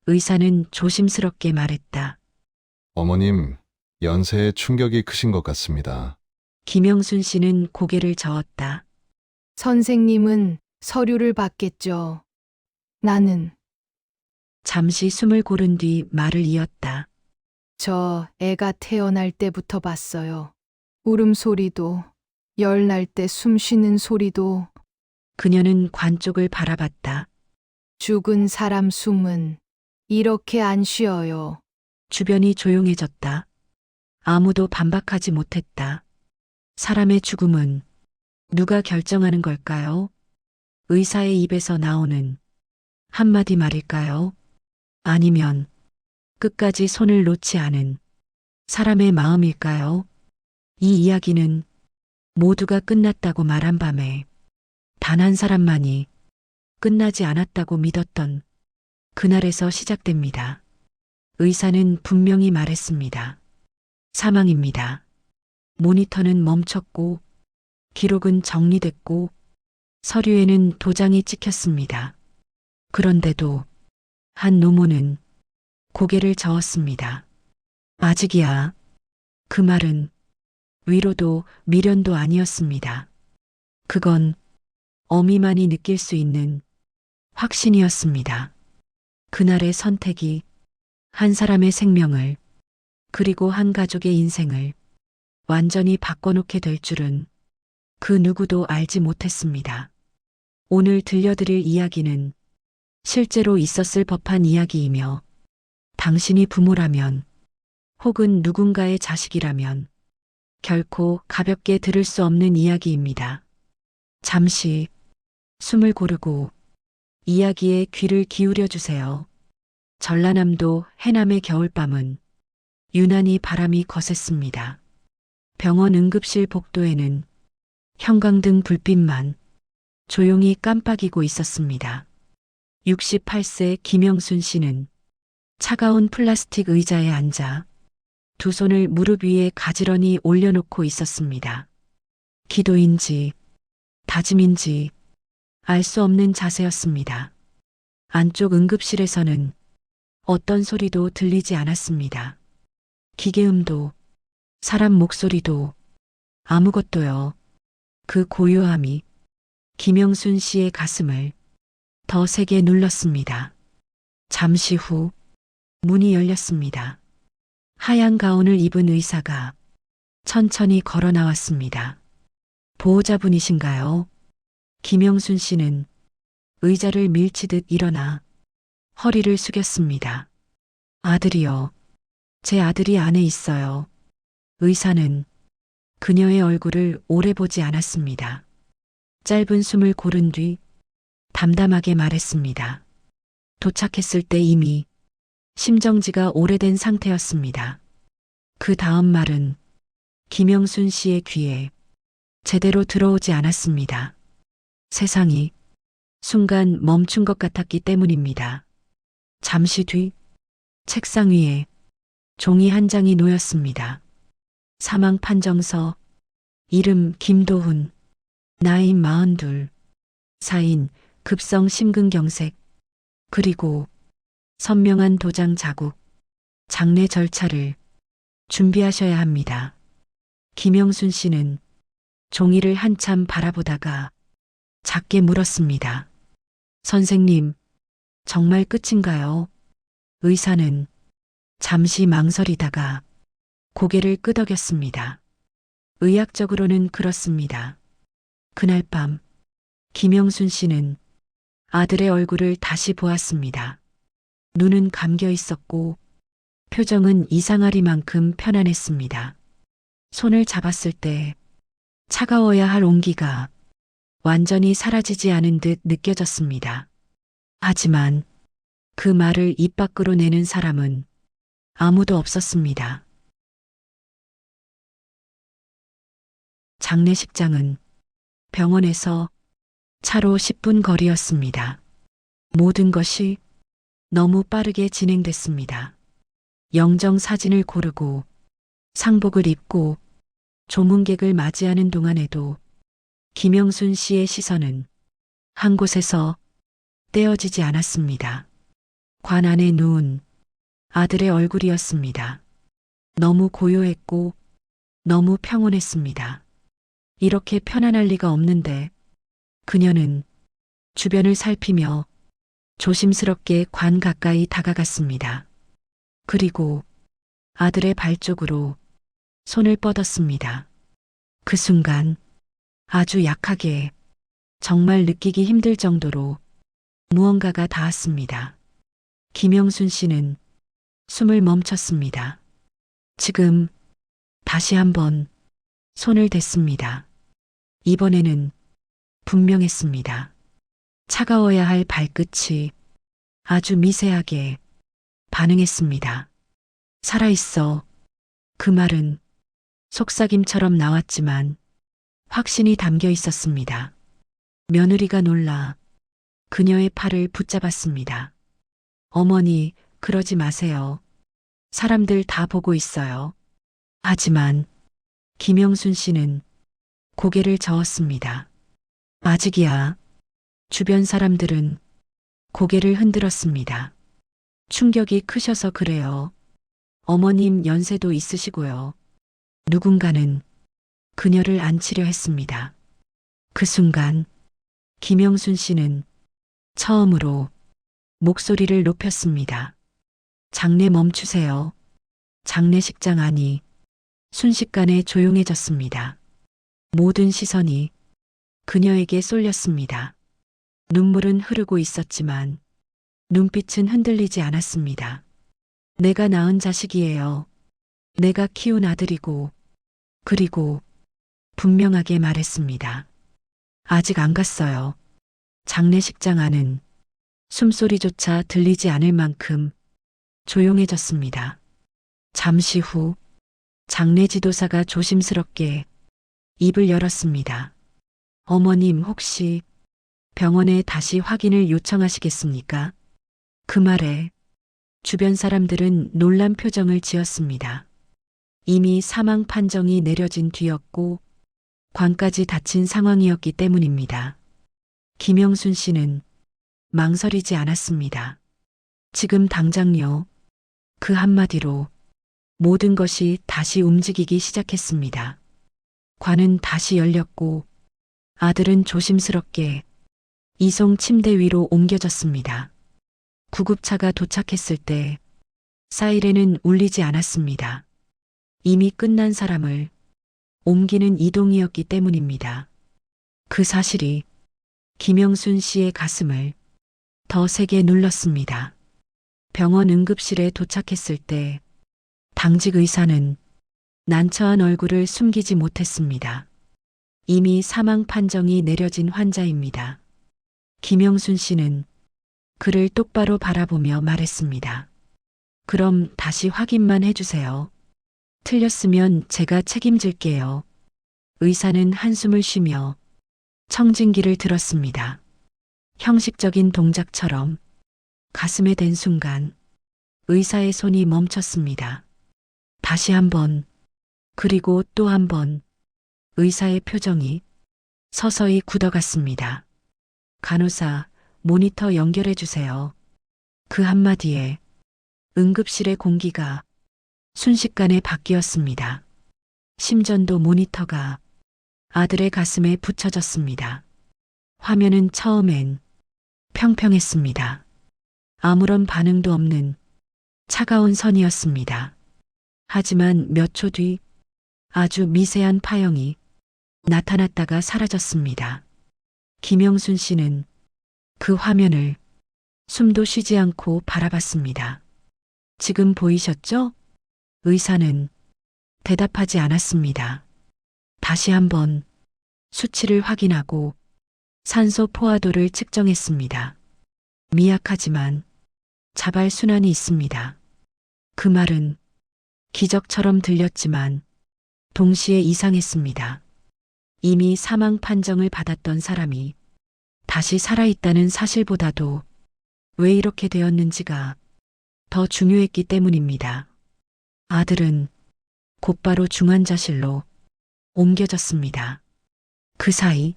의사는 조심스럽게 말했다. 어머님, 연세에 충격이 크신 것 같습니다. 김영순 씨는 고개를 저었다. 선생님은 서류를 받겠죠. 나는 잠시 숨을 고른 뒤 말을 이었다. 저 애가 태어날 때부터 봤어요. 울음소리도, 열 날 때 숨 쉬는 소리도, 그녀는 관 쪽을 바라봤다. 죽은 사람 숨은 이렇게 안 쉬어요. 주변이 조용해졌다. 아무도 반박하지 못했다. 사람의 죽음은 누가 결정하는 걸까요? 의사의 입에서 나오는 한마디 말일까요? 아니면 끝까지 손을 놓지 않은 사람의 마음일까요? 이 이야기는 모두가 끝났다고 말한 밤에 단 한 사람만이 끝나지 않았다고 믿었던 그날에서 시작됩니다. 의사는 분명히 말했습니다. 사망입니다. 모니터는 멈췄고 기록은 정리됐고 서류에는 도장이 찍혔습니다. 그런데도 한 노모는 고개를 저었습니다. 아직이야. 그 말은 위로도 미련도 아니었습니다. 그건 어미만이 느낄 수 있는 확신이었습니다. 그날의 선택이 한 사람의 생명을 그리고 한 가족의 인생을 완전히 바꿔놓게 될 줄은 그 누구도 알지 못했습니다. 오늘 들려드릴 이야기는 실제로 있었을 법한 이야기이며 당신이 부모라면 혹은 누군가의 자식이라면 결코 가볍게 들을 수 없는 이야기입니다. 잠시 숨을 고르고 이야기에 귀를 기울여 주세요. 전라남도 해남의 겨울밤은 유난히 바람이 거셌습니다. 병원 응급실 복도에는 형광등 불빛만 조용히 깜빡이고 있었습니다. 68세 김영순 씨는 차가운 플라스틱 의자에 앉아 두 손을 무릎 위에 가지런히 올려놓고 있었습니다. 기도인지 다짐인지 알 수 없는 자세였습니다. 안쪽 응급실에서는 어떤 소리도 들리지 않았습니다. 기계음도 사람 목소리도 아무것도요. 그 고요함이 김영순 씨의 가슴을 더 세게 눌렀습니다. 잠시 후 문이 열렸습니다. 하얀 가운을 입은 의사가 천천히 걸어 나왔습니다. 보호자분이신가요? 김영순 씨는 의자를 밀치듯 일어나 허리를 숙였습니다. 아들이요. 제 아들이 안에 있어요. 의사는 그녀의 얼굴을 오래 보지 않았습니다. 짧은 숨을 고른 뒤 담담하게 말했습니다. 도착했을 때 이미 심정지가 오래된 상태였습니다. 그 다음 말은 김영순 씨의 귀에 제대로 들어오지 않았습니다. 세상이 순간 멈춘 것 같았기 때문입니다. 잠시 뒤 책상 위에 종이 한 장이 놓였습니다. 사망 판정서, 이름 김도훈, 나이 42, 사인 급성 심근경색, 그리고 선명한 도장 자국, 장례 절차를 준비하셔야 합니다. 김영순 씨는 종이를 한참 바라보다가 작게 물었습니다. 선생님, 정말 끝인가요? 의사는 잠시 망설이다가 고개를 끄덕였습니다. 의학적으로는 그렇습니다. 그날 밤 김영순 씨는 아들의 얼굴을 다시 보았습니다. 눈은 감겨 있었고 표정은 이상하리만큼 편안했습니다. 손을 잡았을 때 차가워야 할 온기가 완전히 사라지지 않은 듯 느껴졌습니다. 하지만 그 말을 입 밖으로 내는 사람은 아무도 없었습니다. 장례식장은 병원에서 차로 10분 거리였습니다. 모든 것이 너무 빠르게 진행됐습니다. 영정 사진을 고르고 상복을 입고 조문객을 맞이하는 동안에도 김영순 씨의 시선은 한 곳에서 떼어지지 않았습니다. 관 안에 누운 아들의 얼굴이었습니다. 너무 고요했고 너무 평온했습니다. 이렇게 편안할 리가 없는데 그녀는 주변을 살피며 조심스럽게 관 가까이 다가갔습니다. 그리고 아들의 발 쪽으로 손을 뻗었습니다. 그 순간 아주 약하게 정말 느끼기 힘들 정도로 무언가가 닿았습니다. 김영순 씨는 숨을 멈췄습니다. 지금 다시 한번 손을 댔습니다. 이번에는 분명했습니다. 차가워야 할 발끝이 아주 미세하게 반응했습니다. 살아있어. 그 말은 속삭임처럼 나왔지만 확신이 담겨 있었습니다. 며느리가 놀라 그녀의 팔을 붙잡았습니다. 어머니, 그러지 마세요. 사람들 다 보고 있어요. 하지만 김영순 씨는 고개를 저었습니다. 아직이야. 주변 사람들은 고개를 흔들었습니다. 충격이 크셔서 그래요. 어머님 연세도 있으시고요. 누군가는 그녀를 안치려 했습니다. 그 순간 김영순 씨는 처음으로 목소리를 높였습니다. 장례 멈추세요. 장례식장 안이 순식간에 조용해졌습니다. 모든 시선이 그녀에게 쏠렸습니다. 눈물은 흐르고 있었지만 눈빛은 흔들리지 않았습니다. 내가 낳은 자식이에요. 내가 키운 아들이고, 그리고 분명하게 말했습니다. 아직 안 갔어요. 장례식장 안은 숨소리조차 들리지 않을 만큼 조용해졌습니다. 잠시 후 장례 지도사가 조심스럽게 입을 열었습니다. 어머님 혹시 병원에 다시 확인을 요청하시겠습니까? 그 말에 주변 사람들은 놀란 표정을 지었습니다. 이미 사망 판정이 내려진 뒤였고 관까지 닫힌 상황이었기 때문입니다. 김영순 씨는 망설이지 않았습니다. 지금 당장요. 그 한마디로 모든 것이 다시 움직이기 시작했습니다. 관은 다시 열렸고 아들은 조심스럽게 이송 침대 위로 옮겨졌습니다. 구급차가 도착했을 때 사이렌은 울리지 않았습니다. 이미 끝난 사람을 옮기는 이동이었기 때문입니다. 그 사실이 김영순 씨의 가슴을 더 세게 눌렀습니다. 병원 응급실에 도착했을 때 당직 의사는 난처한 얼굴을 숨기지 못했습니다. 이미 사망 판정이 내려진 환자입니다. 김영순 씨는 그를 똑바로 바라보며 말했습니다. 그럼 다시 확인만 해주세요. 틀렸으면 제가 책임질게요. 의사는 한숨을 쉬며 청진기를 들었습니다. 형식적인 동작처럼 가슴에 댄 순간 의사의 손이 멈췄습니다. 다시 한 번, 그리고 또 한 번 의사의 표정이 서서히 굳어갔습니다. 간호사, 모니터 연결해 주세요. 그 한마디에 응급실의 공기가 순식간에 바뀌었습니다. 심전도 모니터가 아들의 가슴에 붙여졌습니다. 화면은 처음엔 평평했습니다. 아무런 반응도 없는 차가운 선이었습니다. 하지만 몇 초 뒤 아주 미세한 파형이 나타났다가 사라졌습니다. 김영순 씨는 그 화면을 숨도 쉬지 않고 바라봤습니다. 지금 보이셨죠? 의사는 대답하지 않았습니다. 다시 한번 수치를 확인하고 산소 포화도를 측정했습니다. 미약하지만 자발 순환이 있습니다. 그 말은 기적처럼 들렸지만 동시에 이상했습니다. 이미 사망 판정을 받았던 사람이 다시 살아있다는 사실보다도 왜 이렇게 되었는지가 더 중요했기 때문입니다. 아들은 곧바로 중환자실로 옮겨졌습니다. 그 사이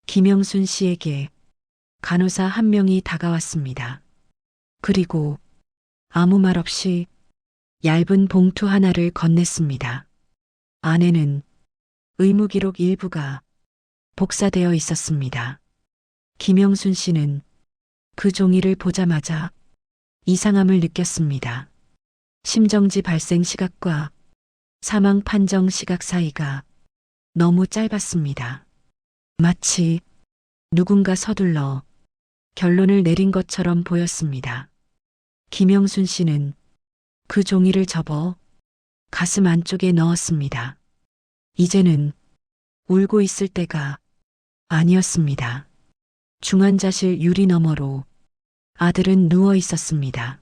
김영순 씨에게 간호사 한 명이 다가왔습니다. 그리고 아무 말 없이 얇은 봉투 하나를 건넸습니다. 안에는 의무기록 일부가 복사되어 있었습니다. 김영순 씨는 그 종이를 보자마자 이상함을 느꼈습니다. 심정지 발생 시각과 사망 판정 시각 사이가 너무 짧았습니다. 마치 누군가 서둘러 결론을 내린 것처럼 보였습니다. 김영순 씨는 그 종이를 접어 가슴 안쪽에 넣었습니다. 이제는 울고 있을 때가 아니었습니다. 중환자실 유리 너머로 아들은 누워 있었습니다.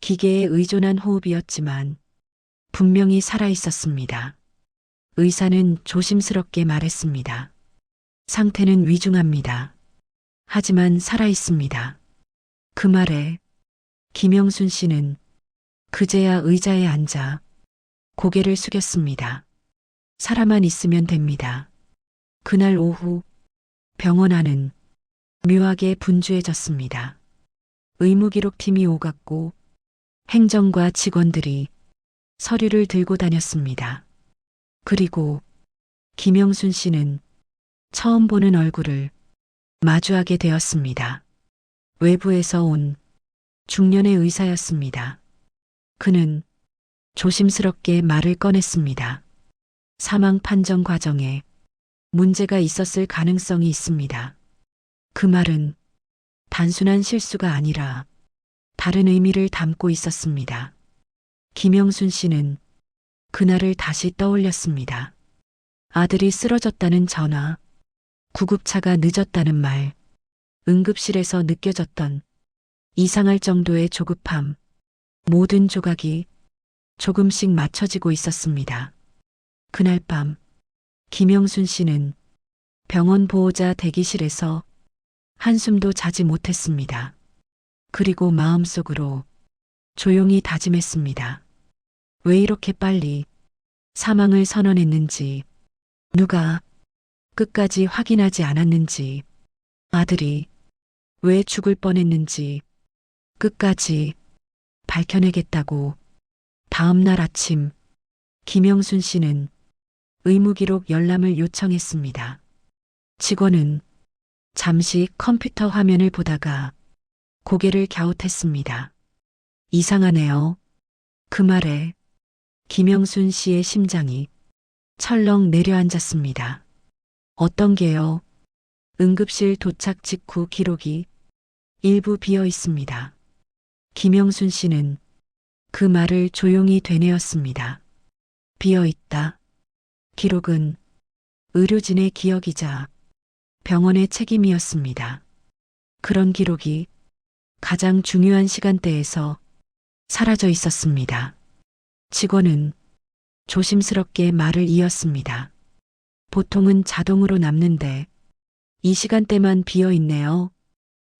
기계에 의존한 호흡이었지만 분명히 살아 있었습니다. 의사는 조심스럽게 말했습니다. 상태는 위중합니다. 하지만 살아 있습니다. 그 말에 김영순 씨는 그제야 의자에 앉아 고개를 숙였습니다. 살아만 있으면 됩니다. 그날 오후 병원 안은 묘하게 분주해졌습니다. 의무기록팀이 오갔고 행정과 직원들이 서류를 들고 다녔습니다. 그리고 김영순 씨는 처음 보는 얼굴을 마주하게 되었습니다. 외부에서 온 중년의 의사였습니다. 그는 조심스럽게 말을 꺼냈습니다. 사망 판정 과정에 문제가 있었을 가능성이 있습니다. 그 말은 단순한 실수가 아니라 다른 의미를 담고 있었습니다. 김영순 씨는 그날을 다시 떠올렸습니다. 아들이 쓰러졌다는 전화, 구급차가 늦었다는 말, 응급실에서 느껴졌던 이상할 정도의 조급함, 모든 조각이 조금씩 맞춰지고 있었습니다. 그날 밤 김영순 씨는 병원 보호자 대기실에서 한숨도 자지 못했습니다. 그리고 마음속으로 조용히 다짐했습니다. 왜 이렇게 빨리 사망을 선언했는지, 누가 끝까지 확인하지 않았는지, 아들이 왜 죽을 뻔했는지 끝까지 밝혀내겠다고. 다음 날 아침 김영순 씨는 의무기록 열람을 요청했습니다. 직원은 잠시 컴퓨터 화면을 보다가 고개를 갸웃했습니다. 이상하네요. 그 말에 김영순 씨의 심장이 철렁 내려앉았습니다. 어떤 게요? 응급실 도착 직후 기록이 일부 비어 있습니다. 김영순 씨는 그 말을 조용히 되뇌었습니다. 비어 있다. 기록은 의료진의 기억이자 병원의 책임이었습니다. 그런 기록이 가장 중요한 시간대에서 사라져 있었습니다. 직원은 조심스럽게 말을 이었습니다. 보통은 자동으로 남는데 이 시간대만 비어 있네요.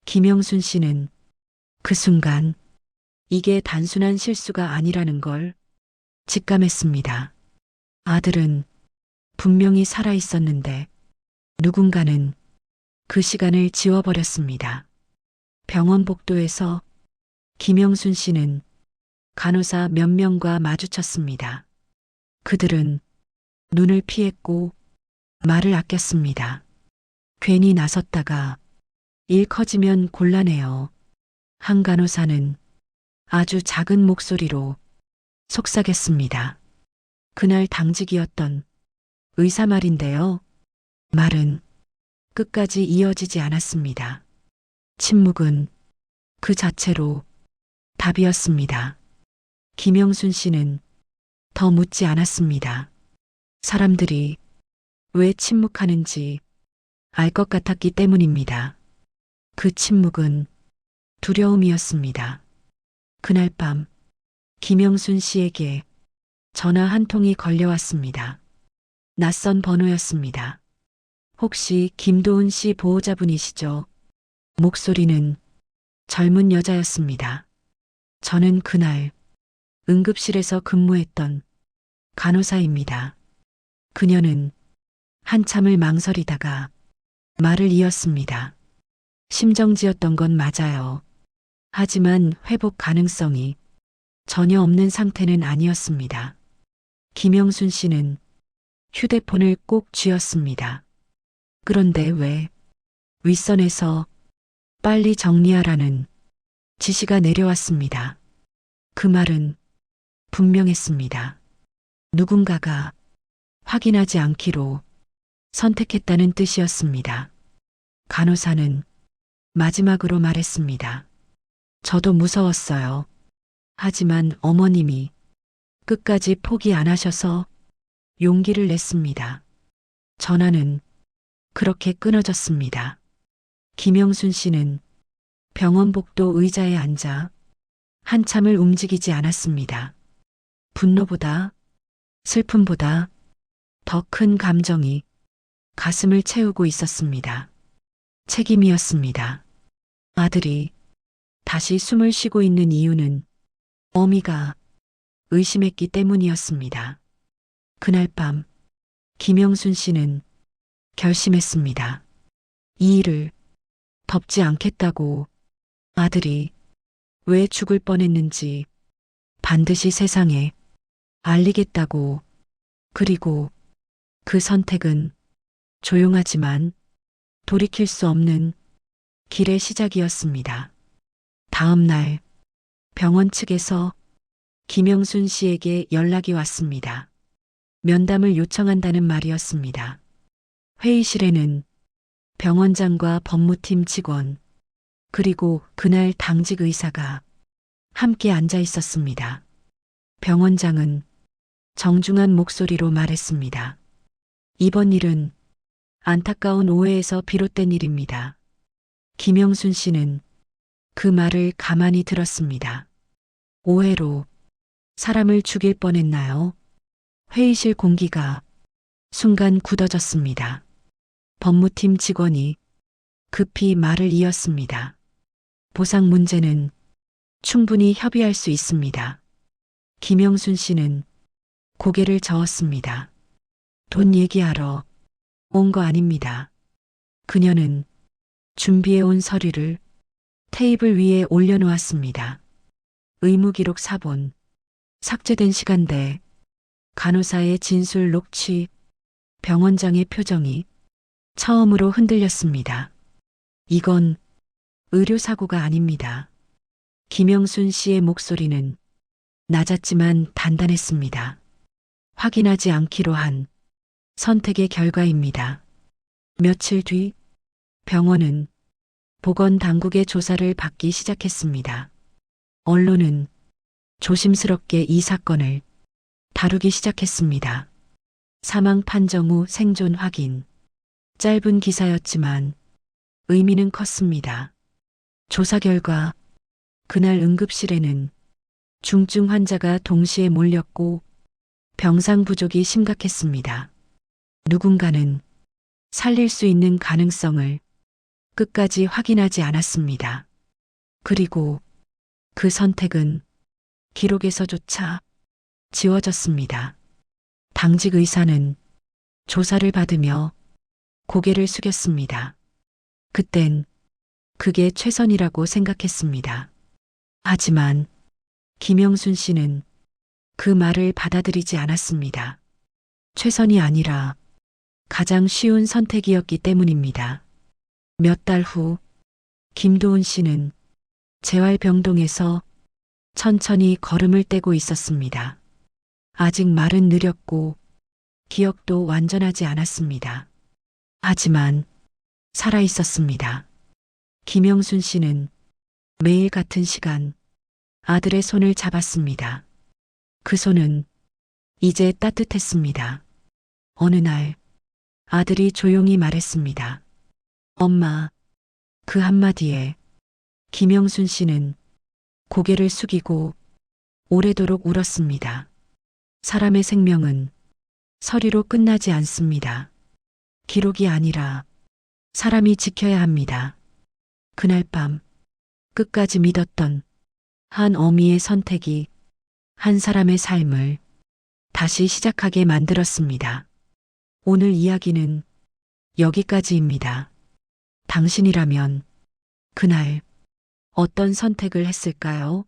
김영순 씨는 그 순간 이게 단순한 실수가 아니라는 걸 직감했습니다. 아들은 분명히 살아 있었는데 누군가는 그 시간을 지워버렸습니다. 병원 복도에서 김영순 씨는 간호사 몇 명과 마주쳤습니다. 그들은 눈을 피했고 말을 아꼈습니다. 괜히 나섰다가 일 커지면 곤란해요. 한 간호사는 아주 작은 목소리로 속삭였습니다. 그날 당직이었던 의사 말인데요. 말은 끝까지 이어지지 않았습니다. 침묵은 그 자체로 답이었습니다. 김영순 씨는 더 묻지 않았습니다. 사람들이 왜 침묵하는지 알 것 같았기 때문입니다. 그 침묵은 두려움이었습니다. 그날 밤 김영순 씨에게 전화 한 통이 걸려왔습니다. 낯선 번호였습니다. 혹시 김도훈 씨 보호자분이시죠? 목소리는 젊은 여자였습니다. 저는 그날 응급실에서 근무했던 간호사입니다. 그녀는 한참을 망설이다가 말을 이었습니다. 심정지였던 건 맞아요. 하지만 회복 가능성이 전혀 없는 상태는 아니었습니다. 김영순 씨는 휴대폰을 꼭 쥐었습니다. 그런데 왜 윗선에서 빨리 정리하라는 지시가 내려왔습니다. 그 말은 분명했습니다. 누군가가 확인하지 않기로 선택했다는 뜻이었습니다. 간호사는 마지막으로 말했습니다. 저도 무서웠어요. 하지만 어머님이 끝까지 포기 안 하셔서 용기를 냈습니다. 전화는 그렇게 끊어졌습니다. 김영순 씨는 병원 복도 의자에 앉아 한참을 움직이지 않았습니다. 분노보다 슬픔보다 더 큰 감정이 가슴을 채우고 있었습니다. 책임이었습니다. 아들이 다시 숨을 쉬고 있는 이유는 어미가 의심했기 때문이었습니다. 그날 밤 김영순 씨는 결심했습니다. 이 일을 덮지 않겠다고. 아들이 왜 죽을 뻔했는지 반드시 세상에 알리겠다고. 그리고 그 선택은 조용하지만 돌이킬 수 없는 길의 시작이었습니다. 다음 날 병원 측에서 김영순 씨에게 연락이 왔습니다. 면담을 요청한다는 말이었습니다. 회의실에는 병원장과 법무팀 직원, 그리고 그날 당직 의사가 함께 앉아 있었습니다. 병원장은 정중한 목소리로 말했습니다. 이번 일은 안타까운 오해에서 비롯된 일입니다. 김영순 씨는 그 말을 가만히 들었습니다. 오해로 사람을 죽일 뻔했나요? 회의실 공기가 순간 굳어졌습니다. 법무팀 직원이 급히 말을 이었습니다. 보상 문제는 충분히 협의할 수 있습니다. 김영순 씨는 고개를 저었습니다. 돈 얘기하러 온 거 아닙니다. 그녀는 준비해온 서류를 테이블 위에 올려놓았습니다. 의무기록 사본, 삭제된 시간대, 간호사의 진술 녹취, 병원장의 표정이 처음으로 흔들렸습니다. 이건 의료사고가 아닙니다. 김영순 씨의 목소리는 낮았지만 단단했습니다. 확인하지 않기로 한 선택의 결과입니다. 며칠 뒤 병원은 보건당국의 조사를 받기 시작했습니다. 언론은 조심스럽게 이 사건을 다루기 시작했습니다. 사망 판정 후 생존 확인. 짧은 기사였지만 의미는 컸습니다. 조사 결과 그날 응급실에는 중증 환자가 동시에 몰렸고 병상 부족이 심각했습니다. 누군가는 살릴 수 있는 가능성을 끝까지 확인하지 않았습니다. 그리고 그 선택은 기록에서조차 지워졌습니다. 당직 의사는 조사를 받으며 고개를 숙였습니다. 그땐 그게 최선이라고 생각했습니다. 하지만 김영순 씨는 그 말을 받아들이지 않았습니다. 최선이 아니라 가장 쉬운 선택이었기 때문입니다. 몇 달 후 김도훈 씨는 재활병동에서 천천히 걸음을 떼고 있었습니다. 아직 말은 느렸고 기억도 완전하지 않았습니다. 하지만 살아 있었습니다. 김영순 씨는 매일 같은 시간 아들의 손을 잡았습니다. 그 손은 이제 따뜻했습니다. 어느 날 아들이 조용히 말했습니다. 엄마. 그 한마디에 김영순 씨는 고개를 숙이고 오래도록 울었습니다. 사람의 생명은 서류로 끝나지 않습니다. 기록이 아니라 사람이 지켜야 합니다. 그날 밤 끝까지 믿었던 한 어미의 선택이 한 사람의 삶을 다시 시작하게 만들었습니다. 오늘 이야기는 여기까지입니다. 당신이라면 그날 어떤 선택을 했을까요?